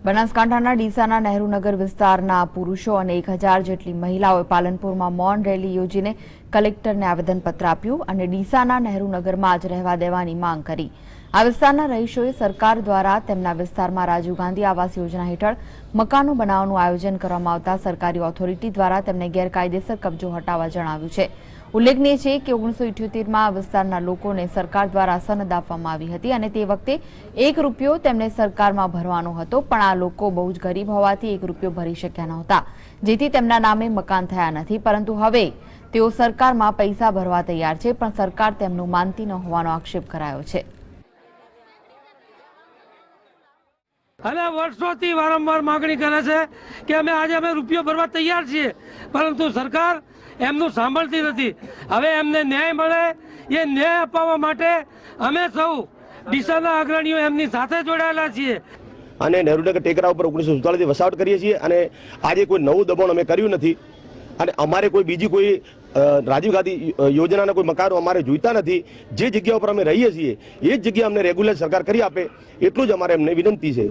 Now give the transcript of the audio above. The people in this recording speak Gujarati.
બનાસકાંઠાના ડીસાના નહેરુનગર વિસ્તારના પુરુષો અને 1000 જેટલી મહિલાઓએ પાલનપુરમાં મૌન રેલી યોજીને કલેક્ટરને આવેદનપત્ર આપ્યું અને ડીસાના નહેરુનગરમાં જ રહેવા દેવાની માંગ કરી। આ વિસ્તારના રહીશોએ સરકાર દ્વારા તેમના વિસ્તારમાં રાજીવ ગાંધી આવાસ યોજના હેઠળ મકાનો બનાવવાનું આયોજન કરવામાં આવતા સરકારી ઓથોરિટી દ્વારા તેમને ગેરકાયદેસર કબજો હટાવવા જણાવ્યું છે। ઉલ્લેખનીય છે કે 1978માં આ વિસ્તારના લોકોને સરકાર દ્વારા સનદ આપવામાં આવી હતી અને તે વખતે ₹1 તેમને સરકારમાં ભરવાનો હતો, પણ આ લોકો બહુ જ ગરીબ હોવાથી ₹1 ભરી શક્યા નહોતા, જેથી તેમના નામે મકાન થયા નથી। પરંતુ હવે તેઓ સરકારમાં પૈસા ભરવા તૈયાર છે, પણ સરકાર તેમનું માનતી ન હોવાનો આક્ષેપ કરાયો છે। અને વર્ષોથી વારંવાર માંગણી કરે છે કે અમે રૂપિયો ભરવા તૈયાર છીએ, પરંતુ સરકાર એમનું સાંભળતી નથી। હવે એમને ન્યાય મળે એ ન્યાય અપાવવા માટે અમે સૌ ડીસાના અગ્રણીઓ એમની સાથે જોડાયેલા છીએ અને નહેરુનગર ટેકરા ઉપર 1947 થી વસાવટ કરીએ છીએ અને આજે કોઈ નવું દબાણ અમે કર્યું નથી અને અમારે કોઈ બીજી કોઈ રાજીવ ગાંધી યોજનાના કોઈ મકાનો અમારે જોઈતા નથી। જે જગ્યા ઉપર અમે રહીએ છીએ એ જ જગ્યા અમને રેગ્યુલર સરકાર કરી આપે એટલું જ અમારે એમને વિનંતી છે।